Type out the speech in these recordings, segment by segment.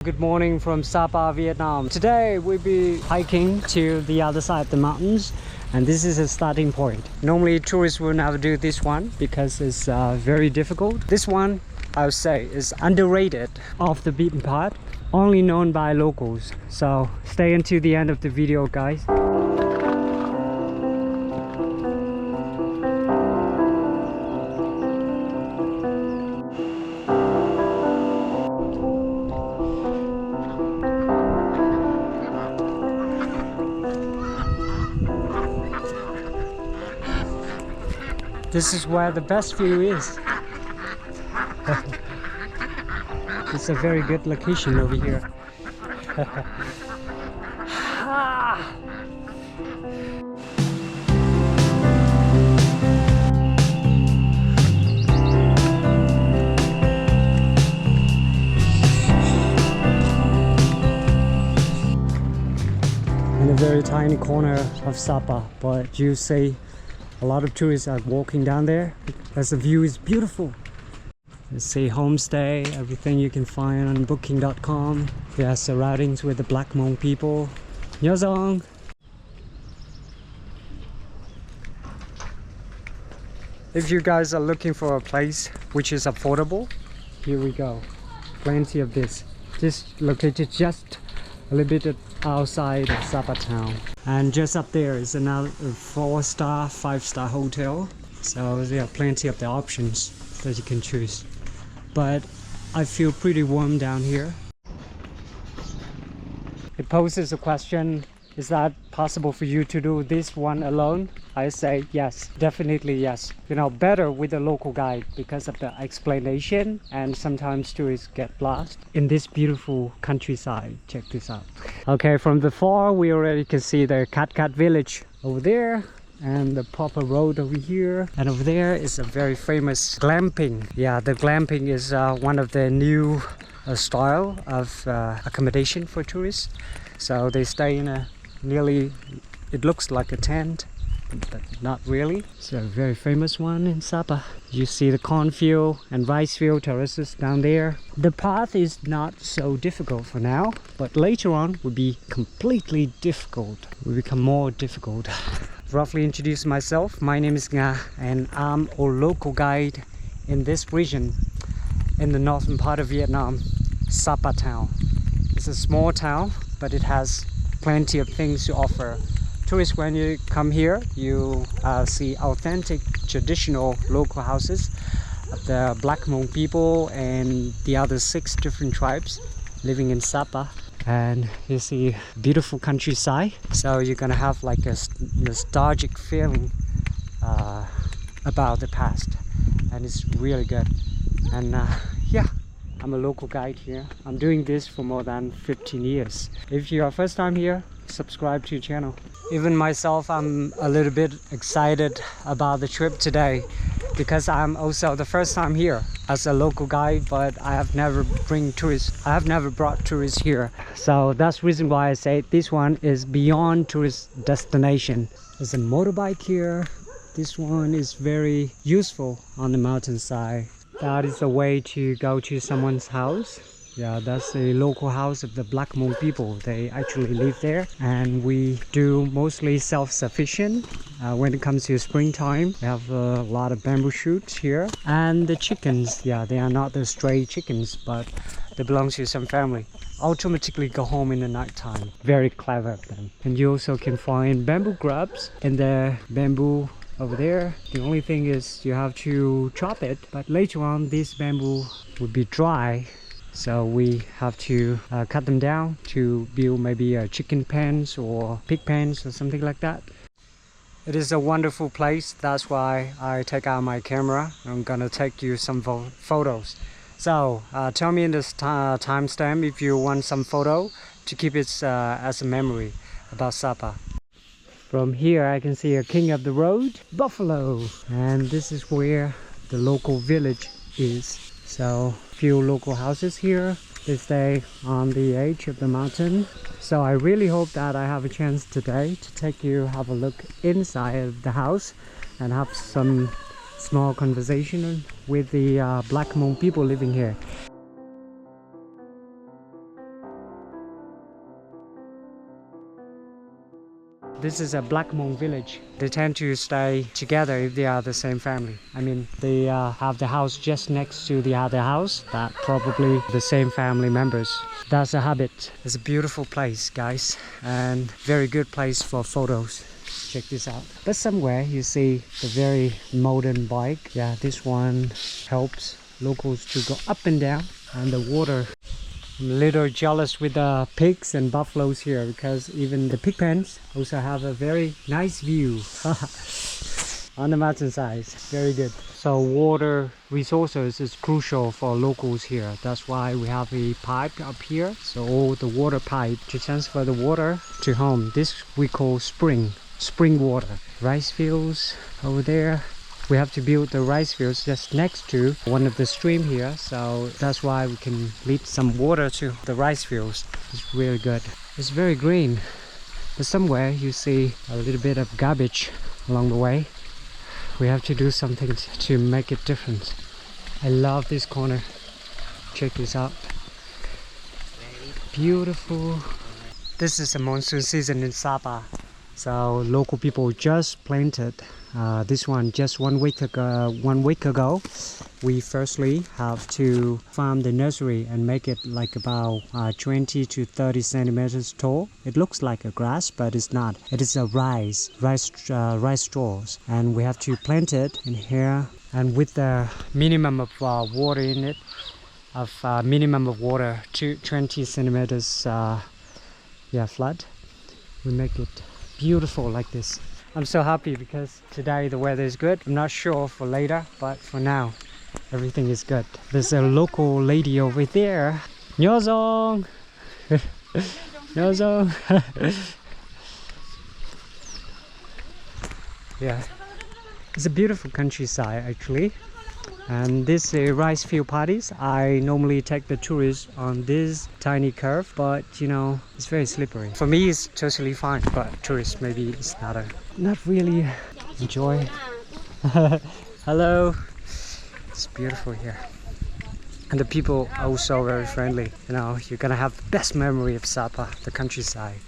Good morning from Sapa, Vietnam. Today we'll be hiking to the other side of the mountains, and this is a starting point. Normally tourists will never do this one because it's very difficult. This one, I would say, is underrated off the beaten path, only known by locals. So stay until the end of the video, guys. This is where the best view is. It's a very good location over here. In a very tiny corner of Sapa, but you see a lot of tourists are walking down there as the view is beautiful. Let's see, homestay, everything you can find on booking.com. There are surroundings with the Black Hmong people. Nhozong! If you guys are looking for a place which is affordable, here we go. Plenty of this. Just located just a little bit outside of Sapa town. And just up there is another 4-star, 5-star hotel. So there are plenty of the options that you can choose. But I feel pretty warm down here. It poses a question, is that possible for you to do this one alone? I say yes, definitely yes. You know, better with a local guide because of the explanation, and sometimes tourists get lost in this beautiful countryside. Check this out. Okay, from the far we already can see the Cat village over there, and the proper road over here, and over there is a very famous glamping. Yeah, the glamping is one of the new style of accommodation for tourists. So they stay in a nearly, it looks like a tent, but not really. It's a very famous one in Sapa. You see the cornfield and rice field terraces down there. The path is not so difficult for now, but later on will be completely difficult. Will become more difficult. Roughly introduce myself. My name is Nga, and I'm a local guide in this region in the northern part of Vietnam, Sapa town. It's a small town, but it has plenty of things to offer. Tourists, when you come here, you see authentic, traditional local houses of the Black Hmong people and the other 6 different tribes living in Sapa. And you see beautiful countryside, so you're gonna have like a nostalgic feeling about the past, and it's really good. And yeah, I'm a local guide here. I'm doing this for more than 15 years. If you're first time here, subscribe to your channel. Even myself, I'm a little bit excited about the trip today because I'm also the first time here as a local guide, but I have never brought tourists here. So that's the reason why I say this one is beyond tourist destination. There's a motorbike here. This one is very useful on the mountainside. That is a way to go to someone's house. Yeah, that's the local house of the Black Hmong people. They actually live there, and we do mostly self-sufficient. When it comes to springtime, we have a lot of bamboo shoots here. And the chickens, yeah, they are not the stray chickens, but they belong to some family. Automatically go home in the night time. Very clever of them. And you also can find bamboo grubs in the bamboo over there. The only thing is you have to chop it, but later on this bamboo will be dry. So we have to cut them down to build maybe a chicken pens or pig pens or something like that. It is a wonderful place. That's why I take out my camera. I'm gonna take you some photos. So tell me in this timestamp if you want some photo to keep it as a memory about Sapa. From here I can see a king of the road, buffalo. And this is where the local village is. So few local houses here. They stay on the edge of the mountain. So I really hope that I have a chance today to take you have a look inside of the house and have some small conversation with the Black Hmong people living here. This is a Black Hmong village. They tend to stay together if they are the same family. I mean, they have the house just next to the other house. That probably the same family members. That's a habit. It's a beautiful place, guys, and very good place for photos. Check this out. But somewhere you see the very modern bike. Yeah, this one helps locals to go up and down, and the water. I'm a little jealous with the pigs and buffaloes here, because even the pig pens also have a very nice view on the mountainside. Very good. So water resources is crucial for locals here. That's why we have a pipe up here. So all the water pipe to transfer the water to home. This we call spring water. Rice fields over there. We have to build the rice fields just next to one of the stream here, so that's why we can lead some water to the rice fields. It's really good. It's very green, but somewhere you see a little bit of garbage along the way. We have to do something to make it different. I love this corner. Check this out. Beautiful. This is a monsoon season in Sapa, so local people just planted this one just 1 week ago. We firstly have to farm the nursery and make it like about 20 to 30 centimeters tall. It looks like a grass, but it's not. It is a rice straws, and we have to plant it in here. And with the minimum of water in it, minimum of water to 20 centimeters flood, we make it beautiful like this. I'm so happy because today the weather is good. I'm not sure for later, but for now everything is good. There's a local lady over there. Nyozong! Nyozong! Yeah, it's a beautiful countryside actually. And this rice field parties, I normally take the tourists on this tiny curve, but you know, it's very slippery. For me, it's totally fine, but tourists maybe it's not really enjoy. Hello, it's beautiful here, and the people are also very friendly. You know, you're gonna have the best memory of Sapa, the countryside.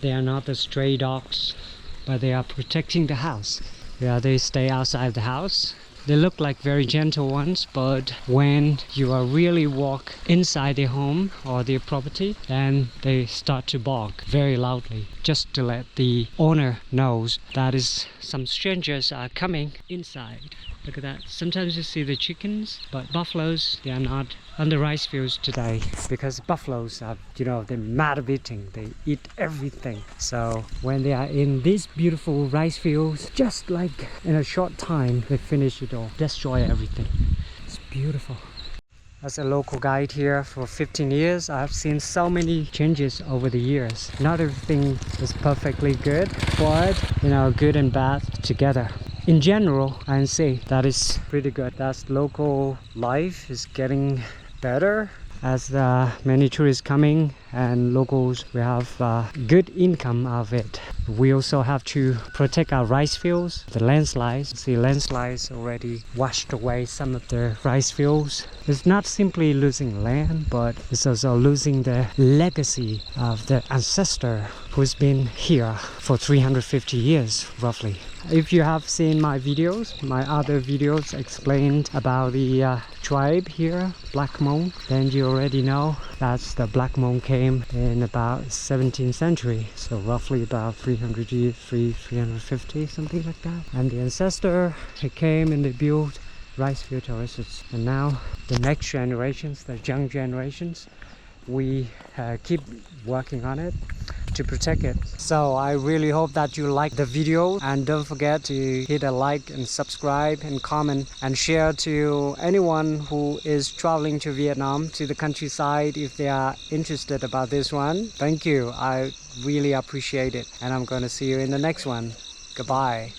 They are not the stray dogs, but they are protecting the house. Yeah, they stay outside the house. They look like very gentle ones, but when you are really walk inside their home or their property, then they start to bark very loudly, just to let the owner knows that is some strangers are coming inside. Look at that. Sometimes you see the chickens, but buffaloes, they are not on the rice fields today, because buffaloes are, you know, they're mad of eating. They eat everything. So when they are in these beautiful rice fields, just like in a short time, they finish it all, destroy everything. It's beautiful. As a local guide here for 15 years, I've seen so many changes over the years. Not everything is perfectly good, but you know, good and bad together. In general, I can say that is pretty good. That's local life is getting better as many tourists coming, and locals, we have good income of it. We also have to protect our rice fields, the landslides. See, landslides already washed away some of the rice fields. It's not simply losing land, but it's also losing the legacy of the ancestor who's been here for 350 years roughly. If you have seen my videos, my other videos explained about the tribe here, Black Hmong, then you already know that's the Black Hmong came in about 17th century, so roughly about 300 years, 350, something like that. And the ancestor, he came and they built rice field terraces. And now the next generations, the young generations, we keep working on it to protect it. So I really hope that you like the video, and don't forget to hit a like and subscribe and comment and share to anyone who is traveling to Vietnam, to the countryside, if they are interested about this one. Thank you, I really appreciate it, and I'm going to see you in the next one. Goodbye.